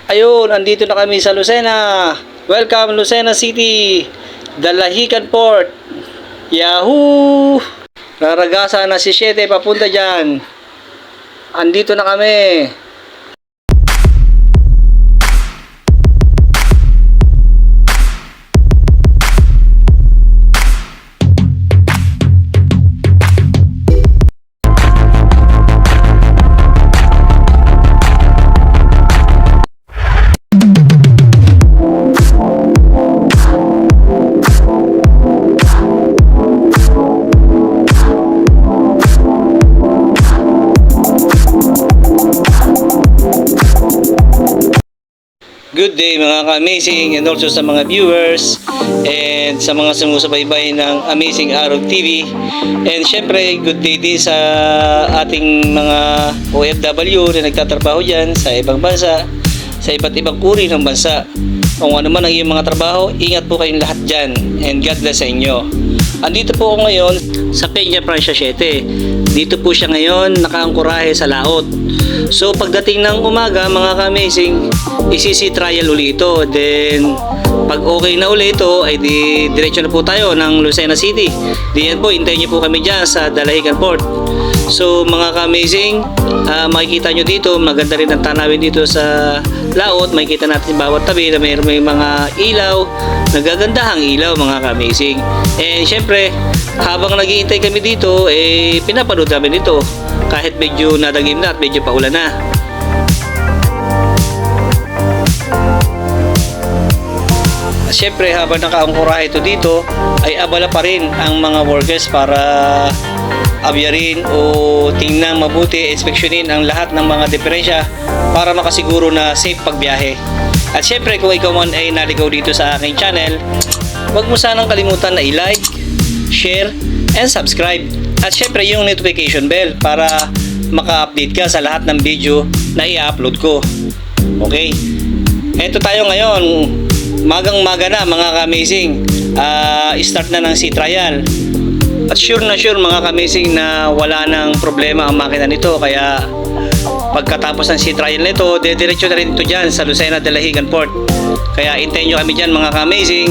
Ayun, andito na kami sa Lucena. Welcome Lucena City, Dalahican Port. Yahoo! Raragasa na si 7 papunta dyan. Andito na kami. Good day mga ka-amazing, and also sa mga viewers and sa mga sumusubaybay ng Amazing Araw TV. And syempre good day din sa ating mga OFW na nagtatrabaho dyan sa ibang bansa, sa iba't ibang uri ng bansa. Kung ano man ang iyong mga trabaho, ingat po kayong lahat dyan, and God bless sa inyo. Andito po ako ngayon sa Peña Francia 7. Dito po siya ngayon nakaangkurahe sa laot. So pagdating ng umaga mga ka-amazing, isisi trial uli ito. Then pag okay na uli ito, ay di diretso na po tayo ng Lucena City. Diyan po, hintayin niyo po kami dyan sa Dalahican Port. So mga ka-amazing, makikita nyo dito, maganda rin ang tanawin dito sa laot. Makikita natin bawat tabi na may mga ilaw, nagagandahang ilaw mga ka-amazing. And syempre, habang naghihintay kami dito, pinapanood namin ito kahit medyo nadagim na at medyo paulan na. Siyempre habang nakaangkurahe ito dito, ay abala pa rin ang mga workers para abyarin o tingnan mabuti, inspeksyonin ang lahat ng mga diferensya para makasiguro na safe pagbiyahe. At siyempre kung ikaw man ay naligaw dito sa aking channel, huwag mo sanang kalimutan na i-like, share, and subscribe. At siyempre yung notification bell para maka-update ka sa lahat ng video na i-upload ko. Okay? Eto tayo ngayon. Magang-maga na mga ka-amazing. Start na ng sea trial. At sure na sure mga ka-amazing na wala nang problema ang makina nito. Kaya pagkatapos ng sea trial nito, dediretso na rin ito dyan sa Lucena Dalahican Port. Kaya hintayin nyo kami dyan mga ka-amazing.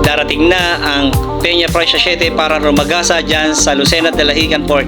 Darating na ang Peña Francia 7 para rumagasa dyan sa Lucena Dalahican Port.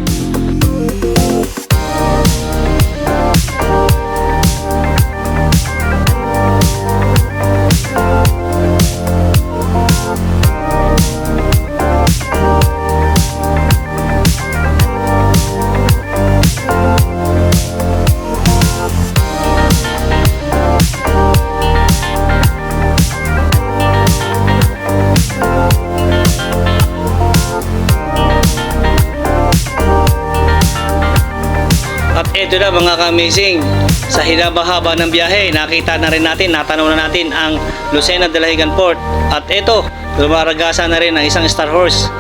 Ito na mga ka-amazing, sa hinaba-haba ng biyahe, nakita na rin natin, natanaw na natin ang Lucena Dalahican Port. At ito, lumaragasa na rin ang isang Star Horse.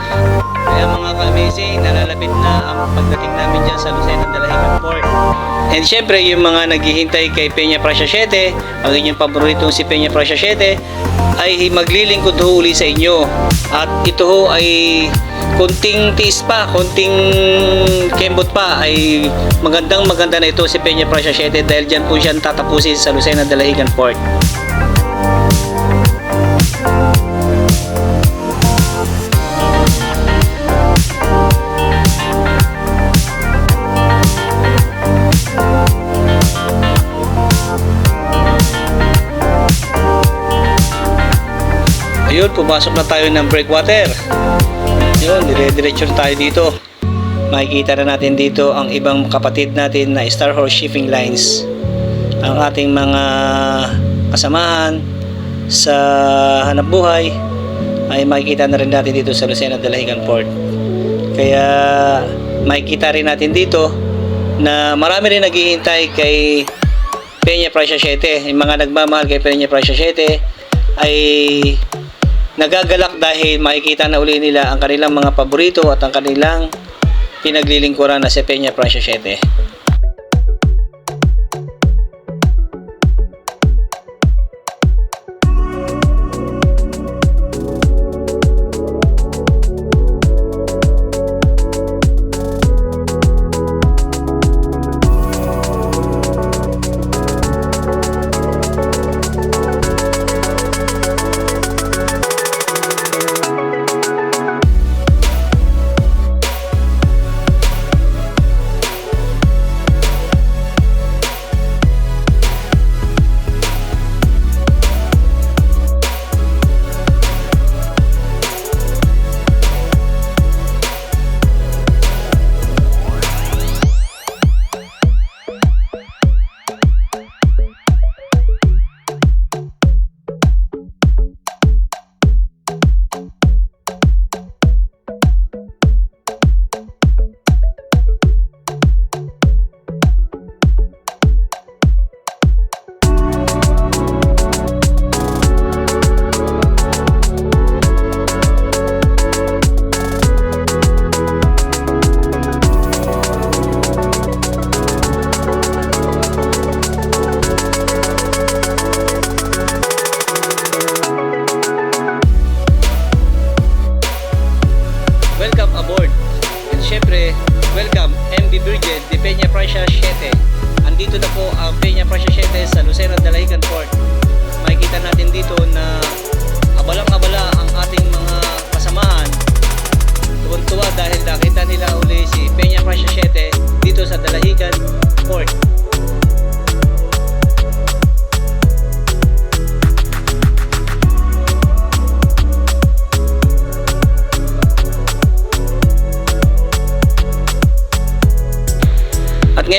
Kaya mga ka-amazing, nalalapit na ang pagdating namin dyan sa Lucena Dalahican Port. And syempre, yung mga naghihintay kay Peña Francia 7, ang inyong paboritong si Peña Francia 7, ay maglilingkod ho uli sa inyo. At ito ho ay konting tiis pa, konting kembot pa, ay maganda na ito si Peña Francia 7 dahil dyan po siya tatapusin sa Lucena Dalahican Port. Ayun, pumasok na tayo ng breakwater. Yun, dire-diretso tayo dito. Makikita na natin dito ang ibang kapatid natin na Star Horse Shipping Lines. Ang ating mga kasamahan sa hanap buhay ay makikita na rin natin dito sa Lucena Dalahican Port. Kaya makikita rin natin dito na marami rin naghihintay kay Peña Francia 7. Yung mga nagmamahal kay Peña Francia 7 ay nagagalak dahil makikita na uli nila ang kanilang mga paborito at ang kanilang pinaglilingkuran na si Peña Francia 7.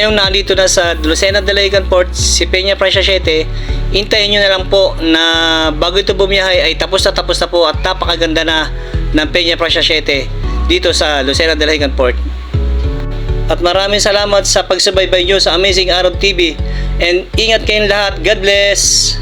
ngayong nandito na sa Lucena del Laigan Port, si Peña Francia 7, hintayin nyo na lang po na bago ito bumiyahe ay tapos na po at napakaganda na ng Peña Francia 7 dito sa Lucena del Laigan Port. At maraming salamat sa pagsubaybay nyo sa Amazing Araw TV, and ingat kayong lahat. God bless!